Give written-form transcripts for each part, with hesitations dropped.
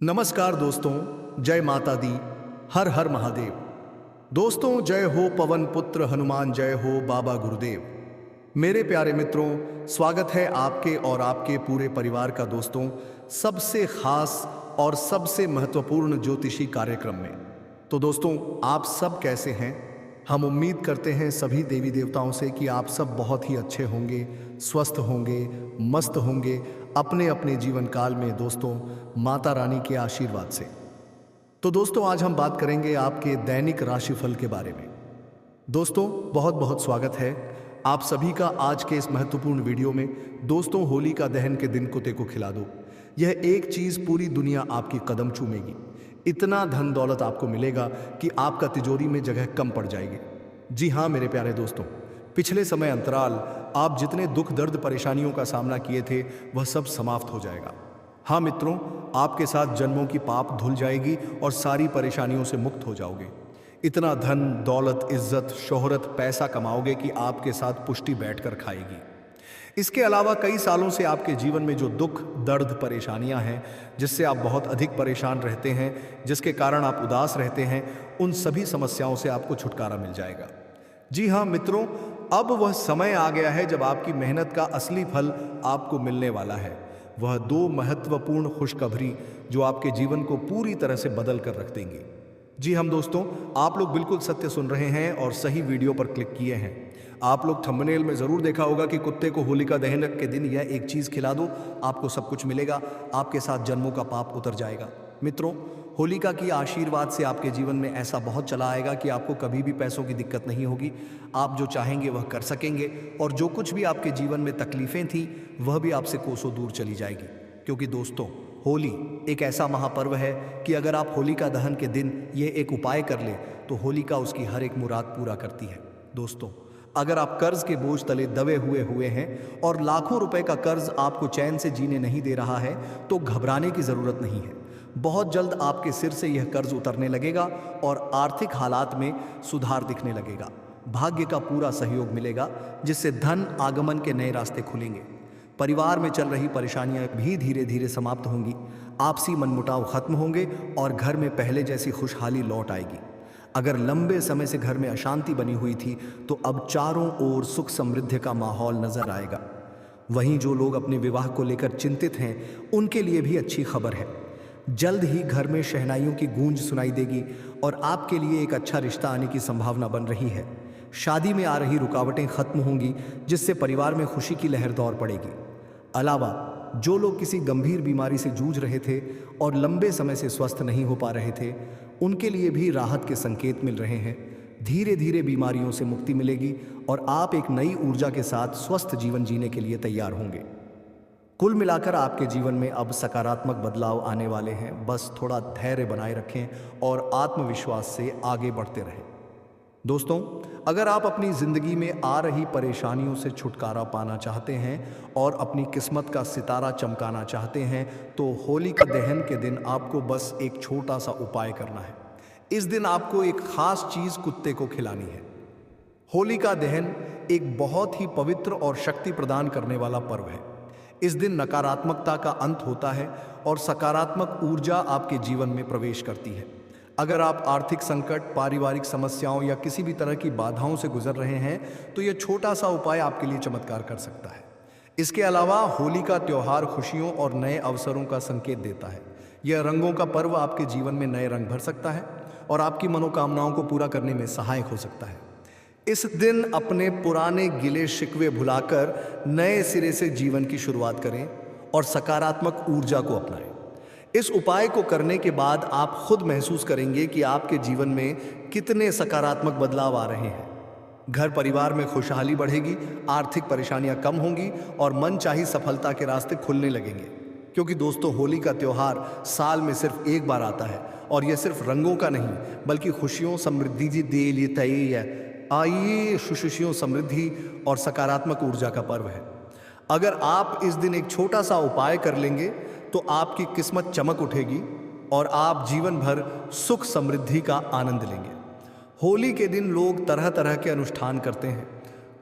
नमस्कार दोस्तों, जय माता दी, हर हर महादेव। दोस्तों, जय हो पवन पुत्र हनुमान, जय हो बाबा गुरुदेव। मेरे प्यारे मित्रों, स्वागत है आपके और आपके पूरे परिवार का दोस्तों सबसे खास और सबसे महत्वपूर्ण ज्योतिषी कार्यक्रम में। तो दोस्तों, आप सब कैसे हैं? हम उम्मीद करते हैं सभी देवी देवताओं से कि आप सब बहुत ही अच्छे होंगे, स्वस्थ होंगे, मस्त होंगे अपने अपने जीवन काल में दोस्तों, माता रानी के आशीर्वाद से। तो दोस्तों, आज हम बात करेंगे आपके दैनिक राशिफल के बारे में। दोस्तों, बहुत बहुत स्वागत है आप सभी का आज के इस महत्वपूर्ण वीडियो में। दोस्तों, होलिका दहन के दिन कुत्ते को खिला दो, यह एक चीज पूरी दुनिया आपकी कदम चूमेगी। इतना धन दौलत आपको मिलेगा कि आपका तिजोरी में जगह कम पड़ जाएगी। जी हाँ मेरे प्यारे दोस्तों, पिछले समय अंतराल आप जितने दुख दर्द परेशानियों का सामना किए थे वह सब समाप्त हो जाएगा। हाँ मित्रों, आपके साथ जन्मों की पाप धुल जाएगी और सारी परेशानियों से मुक्त हो जाओगे। इतना धन दौलत इज्जत शोहरत पैसा कमाओगे कि आपके साथ पुष्टि बैठकर खाएगी। इसके अलावा कई सालों से आपके जीवन में जो दुख दर्द परेशानियां हैं, जिससे आप बहुत अधिक परेशान रहते हैं, जिसके कारण आप उदास रहते हैं, उन सभी समस्याओं से आपको छुटकारा मिल जाएगा। जी हाँ मित्रों, अब वह समय आ गया है जब आपकी मेहनत का असली फल आपको मिलने वाला है। वह दो महत्वपूर्ण खुशखबरी जो आपके जीवन को पूरी तरह से बदल कर रख देंगी। जी हम दोस्तों, आप लोग बिल्कुल सत्य सुन रहे हैं और सही वीडियो पर क्लिक किए हैं। आप लोग थंबनेल में जरूर देखा होगा कि कुत्ते को होलिका दहन के दिन यह एक चीज खिला दो, आपको सब कुछ मिलेगा, आपके साथ जन्मों का पाप उतर जाएगा। मित्रों, होलिका की आशीर्वाद से आपके जीवन में ऐसा बहुत चला आएगा कि आपको कभी भी पैसों की दिक्कत नहीं होगी। आप जो चाहेंगे वह कर सकेंगे और जो कुछ भी आपके जीवन में तकलीफें थी वह भी आपसे कोसों दूर चली जाएगी। क्योंकि दोस्तों, होली एक ऐसा महापर्व है कि अगर आप होलिका दहन के दिन ये एक उपाय कर ले तो होलिका उसकी हर एक मुराद पूरा करती है। दोस्तों, अगर आप कर्ज के बोझ तले दबे हुए हैं और लाखों रुपए का कर्ज आपको चैन से जीने नहीं दे रहा है तो घबराने की जरूरत नहीं है। बहुत जल्द आपके सिर से यह कर्ज उतरने लगेगा और आर्थिक हालात में सुधार दिखने लगेगा। भाग्य का पूरा सहयोग मिलेगा जिससे धन आगमन के नए रास्ते खुलेंगे। परिवार में चल रही परेशानियां भी धीरे धीरे समाप्त होंगी, आपसी मनमुटाव खत्म होंगे और घर में पहले जैसी खुशहाली लौट आएगी। अगर लंबे समय से घर में अशांति बनी हुई थी तो अब चारों ओर सुख समृद्धि का माहौल नजर आएगा। वहीं जो लोग अपने विवाह को लेकर चिंतित हैं उनके लिए भी अच्छी खबर है। जल्द ही घर में शहनाइयों की गूंज सुनाई देगी और आपके लिए एक अच्छा रिश्ता आने की संभावना बन रही है। शादी में आ रही रुकावटें खत्म होंगी जिससे परिवार में खुशी की लहर दौड़ पड़ेगी। अलावा जो लोग किसी गंभीर बीमारी से जूझ रहे थे और लंबे समय से स्वस्थ नहीं हो पा रहे थे, उनके लिए भी राहत के संकेत मिल रहे हैं। धीरे धीरे बीमारियों से मुक्ति मिलेगी और आप एक नई ऊर्जा के साथ स्वस्थ जीवन जीने के लिए तैयार होंगे। कुल मिलाकर आपके जीवन में अब सकारात्मक बदलाव आने वाले हैं। बस थोड़ा धैर्य बनाए रखें और आत्मविश्वास से आगे बढ़ते रहें। दोस्तों, अगर आप अपनी जिंदगी में आ रही परेशानियों से छुटकारा पाना चाहते हैं और अपनी किस्मत का सितारा चमकाना चाहते हैं तो होलिका दहन के दिन आपको बस एक छोटा सा उपाय करना है। इस दिन आपको एक खास चीज कुत्ते को खिलानी है। होलिका दहन एक बहुत ही पवित्र और शक्ति प्रदान करने वाला पर्व है। इस दिन नकारात्मकता का अंत होता है और सकारात्मक ऊर्जा आपके जीवन में प्रवेश करती है। अगर आप आर्थिक संकट, पारिवारिक समस्याओं या किसी भी तरह की बाधाओं से गुजर रहे हैं तो यह छोटा सा उपाय आपके लिए चमत्कार कर सकता है। इसके अलावा होली का त्योहार खुशियों और नए अवसरों का संकेत देता है। यह रंगों का पर्व आपके जीवन में नए रंग भर सकता है और आपकी मनोकामनाओं को पूरा करने में सहायक हो सकता है। इस दिन अपने पुराने गिले शिकवे भुलाकर नए सिरे से जीवन की शुरुआत करें और सकारात्मक ऊर्जा को अपनाएं। इस उपाय को करने के बाद आप खुद महसूस करेंगे कि आपके जीवन में कितने सकारात्मक बदलाव आ रहे हैं। घर परिवार में खुशहाली बढ़ेगी, आर्थिक परेशानियां कम होंगी और मनचाही सफलता के रास्ते खुलने लगेंगे। क्योंकि दोस्तों, होली का त्योहार साल में सिर्फ एक बार आता है और यह सिर्फ रंगों का नहीं बल्कि खुशियों समृद्धि आइए खुशियों समृद्धि और सकारात्मक ऊर्जा का पर्व है। अगर आप इस दिन एक छोटा सा उपाय कर लेंगे तो आपकी किस्मत चमक उठेगी और आप जीवन भर सुख समृद्धि का आनंद लेंगे। होली के दिन लोग तरह तरह के अनुष्ठान करते हैं।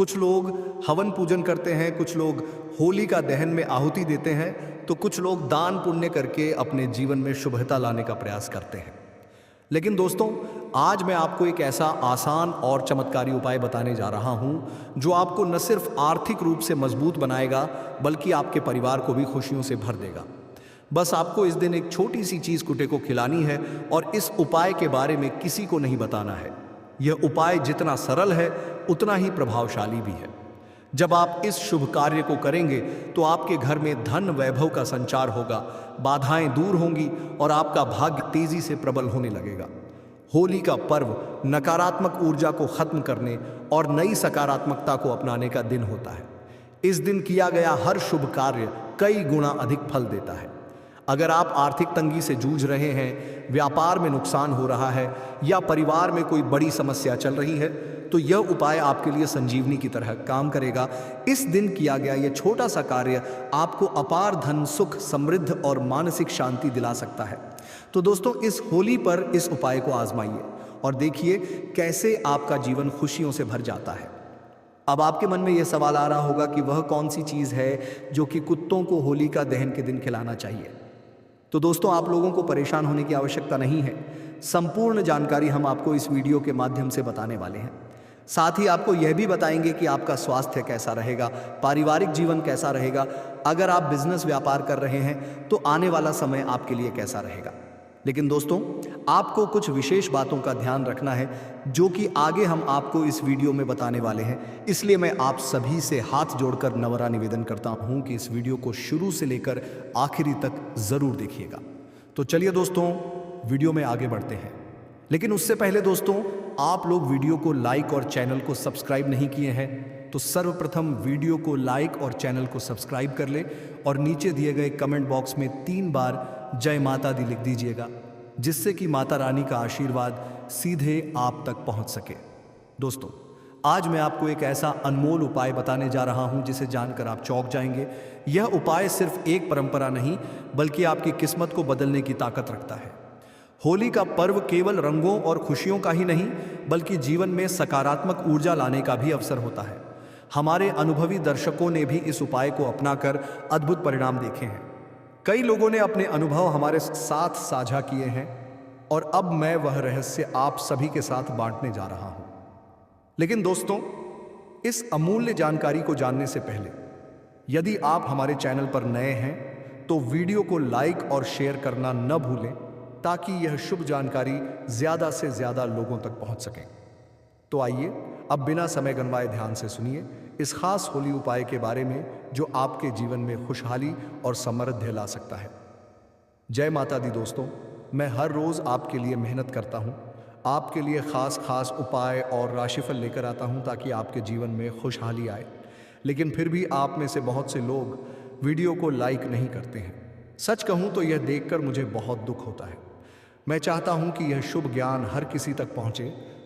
कुछ लोग हवन पूजन करते हैं, कुछ लोग होली का दहन में आहुति देते हैं, तो कुछ लोग दान पुण्य करके अपने जीवन में शुभता लाने का प्रयास करते हैं। लेकिन दोस्तों, आज मैं आपको एक ऐसा आसान और चमत्कारी उपाय बताने जा रहा हूं जो आपको न सिर्फ आर्थिक रूप से मजबूत बनाएगा बल्कि आपके परिवार को भी खुशियों से भर देगा। बस आपको इस दिन एक छोटी सी चीज कुत्ते को खिलानी है और इस उपाय के बारे में किसी को नहीं बताना है। यह उपाय जितना सरल है उतना ही प्रभावशाली भी है। जब आप इस शुभ कार्य को करेंगे तो आपके घर में धन वैभव का संचार होगा, बाधाएं दूर होंगी और आपका भाग्य तेजी से प्रबल होने लगेगा। होली का पर्व नकारात्मक ऊर्जा को खत्म करने और नई सकारात्मकता को अपनाने का दिन होता है। इस दिन किया गया हर शुभ कार्य कई गुना अधिक फल देता है। अगर आप आर्थिक तंगी से जूझ रहे हैं, व्यापार में नुकसान हो रहा है या परिवार में कोई बड़ी समस्या चल रही है, तो यह उपाय आपके लिए संजीवनी की तरह काम करेगा। इस दिन किया गया यह छोटा सा कार्य आपको अपार धन, सुख, समृद्ध और मानसिक शांति दिला सकता है। तो दोस्तों, इस होली पर इस उपाय को आजमाइए और देखिए कैसे आपका जीवन खुशियों से भर जाता है। अब आपके मन में यह सवाल आ रहा होगा कि वह कौन सी चीज़ है जो कि कुत्तों को होली का दहन के दिन खिलाना चाहिए। तो दोस्तों, आप लोगों को परेशान होने की आवश्यकता नहीं है। संपूर्ण जानकारी हम आपको इस वीडियो के माध्यम से बताने वाले हैं। साथ ही आपको यह भी बताएंगे कि आपका स्वास्थ्य कैसा रहेगा, पारिवारिक जीवन कैसा रहेगा, अगर आप बिजनेस व्यापार कर रहे हैं तो आने वाला समय आपके लिए कैसा रहेगा। लेकिन दोस्तों, आपको कुछ विशेष बातों का ध्यान रखना है जो कि आगे हम आपको इस वीडियो में बताने वाले हैं। इसलिए मैं आप सभी से हाथ जोड़कर नम्र निवेदन करता हूं कि इस वीडियो को शुरू से लेकर आखिरी तक जरूर देखिएगा। तो चलिए दोस्तों, वीडियो में आगे बढ़ते हैं। लेकिन उससे पहले दोस्तों, आप लोग वीडियो को लाइक और चैनल को सब्सक्राइब नहीं किए हैं तो सर्वप्रथम वीडियो को लाइक और चैनल को सब्सक्राइब कर ले और नीचे दिए गए कमेंट बॉक्स में 3 बार जय माता दी लिख दीजिएगा, जिससे कि माता रानी का आशीर्वाद सीधे आप तक पहुंच सके। दोस्तों, आज मैं आपको एक ऐसा अनमोल उपाय बताने जा रहा हूं जिसे जानकर आप चौंक जाएंगे। यह उपाय सिर्फ एक परंपरा नहीं बल्कि आपकी किस्मत को बदलने की ताकत रखता है। होली का पर्व केवल रंगों और खुशियों का ही नहीं बल्कि जीवन में सकारात्मक ऊर्जा लाने का भी अवसर होता है। हमारे अनुभवी दर्शकों ने भी इस उपाय को अपनाकर अद्भुत परिणाम देखे हैं। कई लोगों ने अपने अनुभव हमारे साथ साझा किए हैं और अब मैं वह रहस्य आप सभी के साथ बांटने जा रहा हूं। लेकिन दोस्तों, इस अमूल्य जानकारी को जानने से पहले यदि आप हमारे चैनल पर नए हैं तो वीडियो को लाइक और शेयर करना न भूलें ताकि यह शुभ जानकारी ज्यादा से ज्यादा लोगों तक पहुंच सके। तो आइए अब बिना समय गंवाए ध्यान से सुनिए इस खास होली उपाय के बारे में जो आपके जीवन में खुशहाली और समृद्धि ला सकता है। जय माता दी दोस्तों, मैं हर रोज आपके लिए मेहनत करता हूं, आपके लिए खास उपाय और राशिफल लेकर आता हूं ताकि आपके जीवन में खुशहाली आए। लेकिन फिर भी आप में से बहुत से लोग वीडियो को लाइक नहीं करते हैं। सच कहूं तो यह देखकर मुझे बहुत दुख होता है। मैं चाहता हूं कि यह शुभ ज्ञान हर किसी तक पहुंचे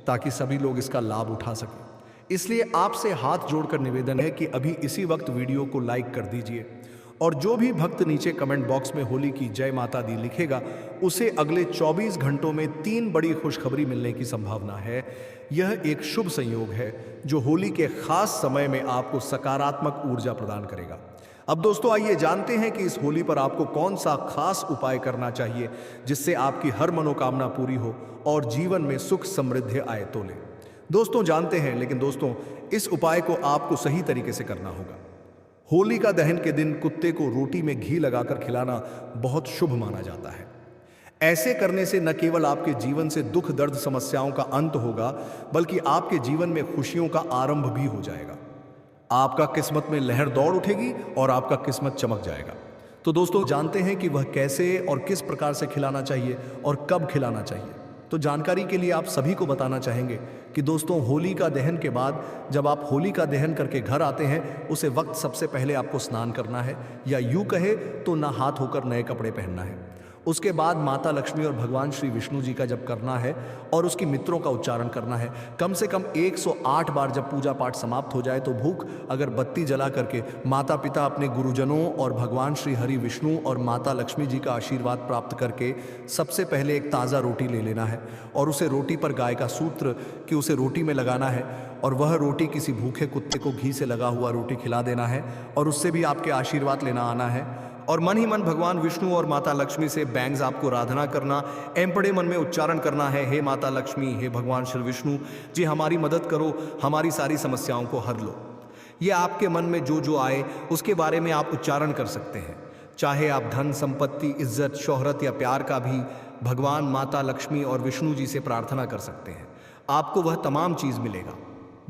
ताकि सभी लोग इसका लाभ उठा सकें। इसलिए आपसे हाथ जोड़कर निवेदन है कि अभी इसी वक्त वीडियो को लाइक कर दीजिए और जो भी भक्त नीचे कमेंट बॉक्स में होली की जय माता दी लिखेगा उसे अगले 24 घंटों में 3 बड़ी खुशखबरी मिलने की संभावना है। यह एक शुभ संयोग है जो होली के खास समय में आपको सकारात्मक ऊर्जा प्रदान करेगा। अब दोस्तों, आइए जानते हैं कि इस होली पर आपको कौन सा खास उपाय करना चाहिए जिससे आपकी हर मनोकामना पूरी हो और जीवन में सुख समृद्धि आए तोले। दोस्तों जानते हैं, लेकिन दोस्तों इस उपाय को आपको सही तरीके से करना होगा। होली का दहन के दिन कुत्ते को रोटी में घी लगाकर खिलाना बहुत शुभ माना जाता है। ऐसे करने से न केवल आपके जीवन से दुख दर्द समस्याओं का अंत होगा बल्कि आपके जीवन में खुशियों का आरंभ भी हो जाएगा। आपका किस्मत में लहर दौड़ उठेगी और आपका किस्मत चमक जाएगा। तो दोस्तों जानते हैं कि वह कैसे और किस प्रकार से खिलाना चाहिए और कब खिलाना चाहिए। तो जानकारी के लिए आप सभी को बताना चाहेंगे कि दोस्तों होली का दहन के बाद जब आप होली का दहन करके घर आते हैं उसे वक्त सबसे पहले आपको स्नान करना है या यूं कहे तो ना हाथ होकर नए कपड़े पहनना है। उसके बाद माता लक्ष्मी और भगवान श्री विष्णु जी का जप करना है और उसकी मित्रों का उच्चारण करना है। कम से कम 108 बार जब पूजा पाठ समाप्त हो जाए तो भूख अगरबत्ती जला करके माता पिता, अपने गुरुजनों और भगवान श्री हरि विष्णु और माता लक्ष्मी जी का आशीर्वाद प्राप्त करके सबसे पहले एक ताज़ा रोटी ले लेना है और उसे रोटी पर गाय का सूत्र कि उसे रोटी में लगाना है और वह रोटी किसी भूखे कुत्ते को घी से लगा हुआ रोटी खिला देना है और उससे भी आपके आशीर्वाद लेना आना है। और मन ही मन भगवान विष्णु और माता लक्ष्मी से बैंग्स आपको आराधना करना, एम्पड़े मन में उच्चारण करना है, हे माता लक्ष्मी, हे भगवान श्री विष्णु जी, हमारी मदद करो, हमारी सारी समस्याओं को हर लो। ये आपके मन में जो जो आए उसके बारे में आप उच्चारण कर सकते हैं। चाहे आप धन, संपत्ति, इज्जत, शोहरत या प्यार का भी भगवान, माता लक्ष्मी और विष्णु जी से प्रार्थना कर सकते हैं। आपको वह तमाम चीज़ मिलेगा।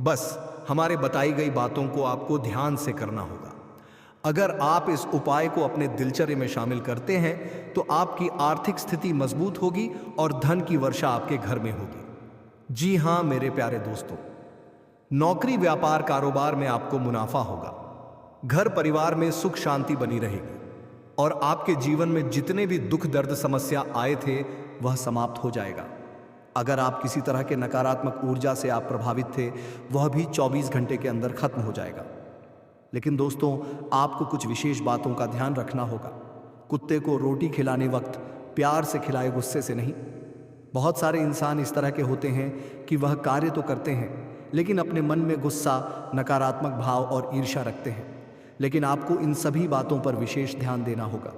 बस हमारे बताई गई बातों को आपको ध्यान से करना होगा। अगर आप इस उपाय को अपने दिनचर्या में शामिल करते हैं तो आपकी आर्थिक स्थिति मजबूत होगी और धन की वर्षा आपके घर में होगी। जी हाँ मेरे प्यारे दोस्तों, नौकरी, व्यापार, कारोबार में आपको मुनाफा होगा, घर परिवार में सुख शांति बनी रहेगी और आपके जीवन में जितने भी दुख दर्द समस्या आए थे वह समाप्त हो जाएगा। अगर आप किसी तरह के नकारात्मक ऊर्जा से आप प्रभावित थे वह भी 24 घंटे के अंदर खत्म हो जाएगा। लेकिन दोस्तों, आपको कुछ विशेष बातों का ध्यान रखना होगा। कुत्ते को रोटी खिलाने वक्त प्यार से खिलाए, गुस्से से नहीं। बहुत सारे इंसान इस तरह के होते हैं कि वह कार्य तो करते हैं लेकिन अपने मन में गुस्सा, नकारात्मक भाव और ईर्ष्या रखते हैं। लेकिन आपको इन सभी बातों पर विशेष ध्यान देना होगा।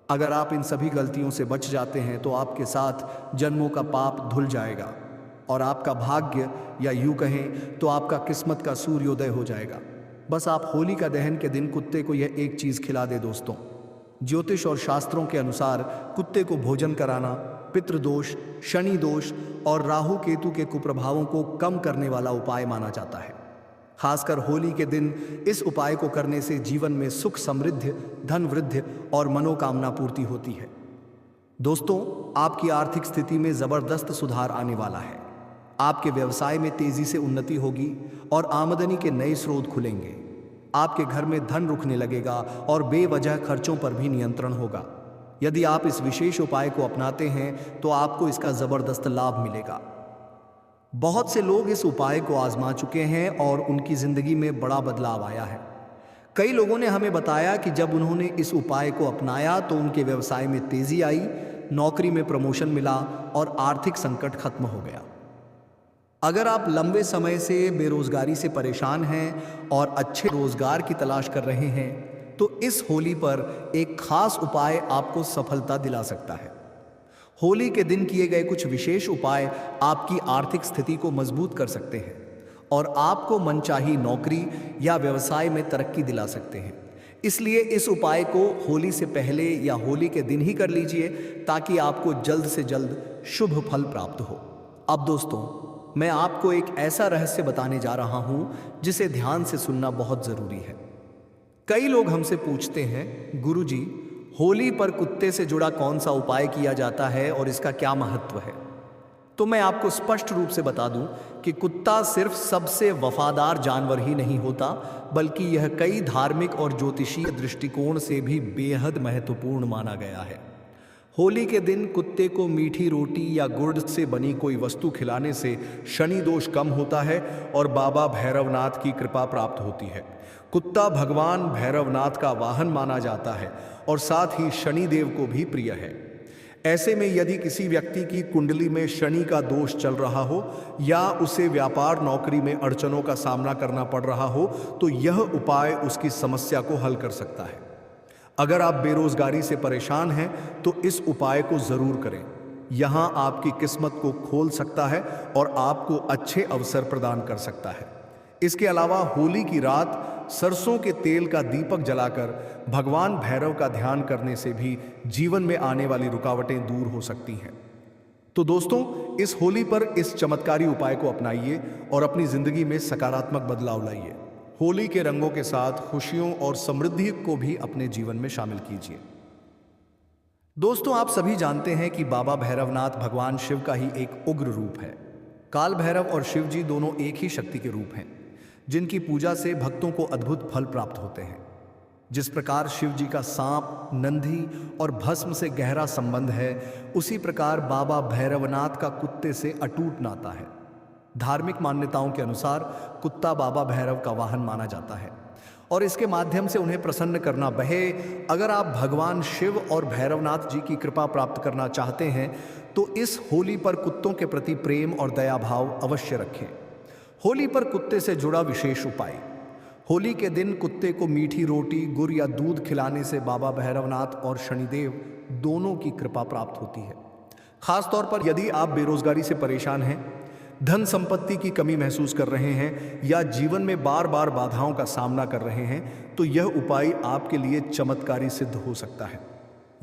अगर आप इन सभी गलतियों से बच जाते हैं तो आपके साथ जन्मों का पाप धुल जाएगा और आपका भाग्य, या यूं कहें तो आपका किस्मत का सूर्योदय हो जाएगा। बस आप होली का दहन के दिन कुत्ते को यह एक चीज़ खिला दे दोस्तों। ज्योतिष और शास्त्रों के अनुसार कुत्ते को भोजन कराना पितृदोष, शनि दोष और राहु केतु के कुप्रभावों को कम करने वाला उपाय माना जाता है। खासकर होली के दिन इस उपाय को करने से जीवन में सुख, समृद्धि, धन वृद्धि और मनोकामना पूर्ति होती है। दोस्तों, आपकी आर्थिक स्थिति में ज़बरदस्त सुधार आने वाला है। आपके व्यवसाय में तेजी से उन्नति होगी और आमदनी के नए स्रोत खुलेंगे। आपके घर में धन रुकने लगेगा और बेवजह खर्चों पर भी नियंत्रण होगा। यदि आप इस विशेष उपाय को अपनाते हैं तो आपको इसका जबरदस्त लाभ मिलेगा। बहुत से लोग इस उपाय को आजमा चुके हैं और उनकी जिंदगी में बड़ा बदलाव आया है। कई लोगों ने हमें बताया कि जब उन्होंने इस उपाय को अपनाया तो उनके व्यवसाय में तेजी आई, नौकरी में प्रमोशन मिला और आर्थिक संकट खत्म हो गया। अगर आप लंबे समय से बेरोजगारी से परेशान हैं और अच्छे रोजगार की तलाश कर रहे हैं तो इस होली पर एक खास उपाय आपको सफलता दिला सकता है। होली के दिन किए गए कुछ विशेष उपाय आपकी आर्थिक स्थिति को मजबूत कर सकते हैं और आपको मनचाही नौकरी या व्यवसाय में तरक्की दिला सकते हैं। इसलिए इस उपाय को होली से पहले या होली के दिन ही कर लीजिए ताकि आपको जल्द से जल्द शुभ फल प्राप्त हो। अब दोस्तों, मैं आपको एक ऐसा रहस्य बताने जा रहा हूं जिसे ध्यान से सुनना बहुत जरूरी है। कई लोग हमसे पूछते हैं, गुरुजी, होली पर कुत्ते से जुड़ा कौन सा उपाय किया जाता है और इसका क्या महत्व है? तो मैं आपको स्पष्ट रूप से बता दूं कि कुत्ता सिर्फ सबसे वफादार जानवर ही नहीं होता, बल्कि यह कई धार्मिक और ज्योतिषीय दृष्टिकोण से भी बेहद महत्वपूर्ण माना गया है। होली के दिन कुत्ते को मीठी रोटी या गुड़ से बनी कोई वस्तु खिलाने से शनि दोष कम होता है और बाबा भैरवनाथ की कृपा प्राप्त होती है। कुत्ता भगवान भैरवनाथ का वाहन माना जाता है और साथ ही शनि देव को भी प्रिय है। ऐसे में यदि किसी व्यक्ति की कुंडली में शनि का दोष चल रहा हो या उसे व्यापार नौकरी में अड़चनों का सामना करना पड़ रहा हो तो यह उपाय उसकी समस्या को हल कर सकता है। अगर आप बेरोजगारी से परेशान हैं तो इस उपाय को जरूर करें। यहां आपकी किस्मत को खोल सकता है और आपको अच्छे अवसर प्रदान कर सकता है। इसके अलावा होली की रात सरसों के तेल का दीपक जलाकर भगवान भैरव का ध्यान करने से भी जीवन में आने वाली रुकावटें दूर हो सकती हैं। तो दोस्तों, इस होली पर इस चमत्कारी उपाय को अपनाइए और अपनी जिंदगी में सकारात्मक बदलाव लाइए। होली के रंगों के साथ खुशियों और समृद्धि को भी अपने जीवन में शामिल कीजिए। दोस्तों, आप सभी जानते हैं कि बाबा भैरवनाथ भगवान शिव का ही एक उग्र रूप है। काल भैरव और शिव जी दोनों एक ही शक्ति के रूप हैं, जिनकी पूजा से भक्तों को अद्भुत फल प्राप्त होते हैं। जिस प्रकार शिव जी का सांप, नंदी और भस्म से गहरा संबंध है, उसी प्रकार बाबा भैरवनाथ का कुत्ते से अटूट नाता है। धार्मिक मान्यताओं के अनुसार कुत्ता बाबा भैरव का वाहन माना जाता है और इसके माध्यम से उन्हें प्रसन्न करना बहे। अगर आप भगवान शिव और भैरवनाथ जी की कृपा प्राप्त करना चाहते हैं तो इस होली पर कुत्तों के प्रति प्रेम और दया भाव अवश्य रखें। होली पर कुत्ते से जुड़ा विशेष उपाय। होली के दिन कुत्ते को मीठी रोटी, गुड़ या दूध खिलाने से बाबा भैरवनाथ और शनिदेव दोनों की कृपा प्राप्त होती है। खासतौर पर यदि आप बेरोजगारी से परेशान हैं, धन संपत्ति की कमी महसूस कर रहे हैं या जीवन में बार बार बाधाओं का सामना कर रहे हैं, तो यह उपाय आपके लिए चमत्कारी सिद्ध हो सकता है।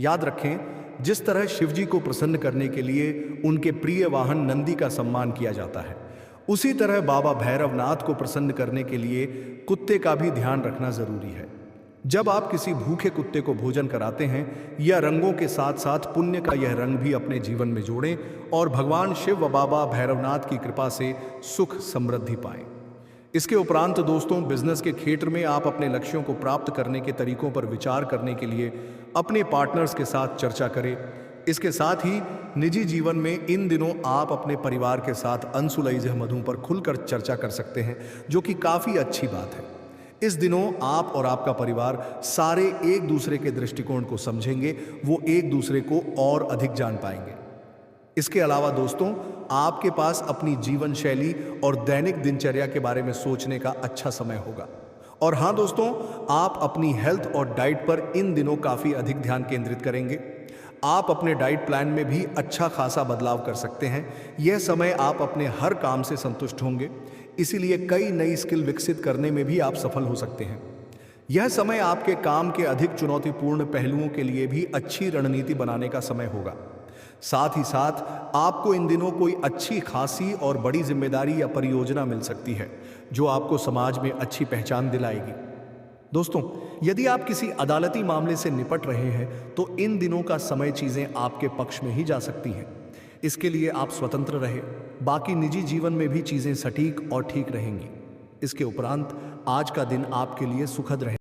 याद रखें, जिस तरह शिवजी को प्रसन्न करने के लिए उनके प्रिय वाहन नंदी का सम्मान किया जाता है, उसी तरह बाबा भैरवनाथ को प्रसन्न करने के लिए कुत्ते का भी ध्यान रखना जरूरी है। जब आप किसी भूखे कुत्ते को भोजन कराते हैं या रंगों के साथ साथ पुण्य का यह रंग भी अपने जीवन में जोड़ें और भगवान शिव व बाबा भैरवनाथ की कृपा से सुख समृद्धि पाएं। इसके उपरांत दोस्तों, बिजनेस के क्षेत्र में आप अपने लक्ष्यों को प्राप्त करने के तरीकों पर विचार करने के लिए अपने पार्टनर्स के साथ चर्चा करें। इसके साथ ही निजी जीवन में इन दिनों आप अपने परिवार के साथ अनसुलझे मधुओं पर खुलकर चर्चा कर सकते हैं, जो कि काफ़ी अच्छी बात है। इस दिनों आप और आपका परिवार सारे एक दूसरे के दृष्टिकोण को समझेंगे, वो एक दूसरे को और अधिक जान पाएंगे। इसके अलावा दोस्तों, आपके पास अपनी जीवन शैली और दैनिक दिनचर्या के बारे में सोचने का अच्छा समय होगा। और हाँ दोस्तों, आप अपनी हेल्थ और डाइट पर इन दिनों काफ़ी अधिक ध्यान केंद्रित करेंगे। आप अपने डाइट प्लान में भी अच्छा खासा बदलाव कर सकते हैं। यह समय आप अपने हर काम से संतुष्ट होंगे, इसीलिए कई नई स्किल विकसित करने में भी आप सफल हो सकते हैं। यह समय आपके काम के अधिक चुनौतीपूर्ण पहलुओं के लिए भी अच्छी रणनीति बनाने का समय होगा। साथ ही साथ आपको इन दिनों कोई अच्छी खासी और बड़ी जिम्मेदारी या परियोजना मिल सकती है, जो आपको समाज में अच्छी पहचान दिलाएगी। दोस्तों, यदि आप किसी अदालती मामले से निपट रहे हैं तो इन दिनों का समय चीज़ें आपके पक्ष में ही जा सकती हैं। इसके लिए आप स्वतंत्र रहे। बाकी निजी जीवन में भी चीज़ें सटीक और ठीक रहेंगी। इसके उपरांत आज का दिन आपके लिए सुखद रहे।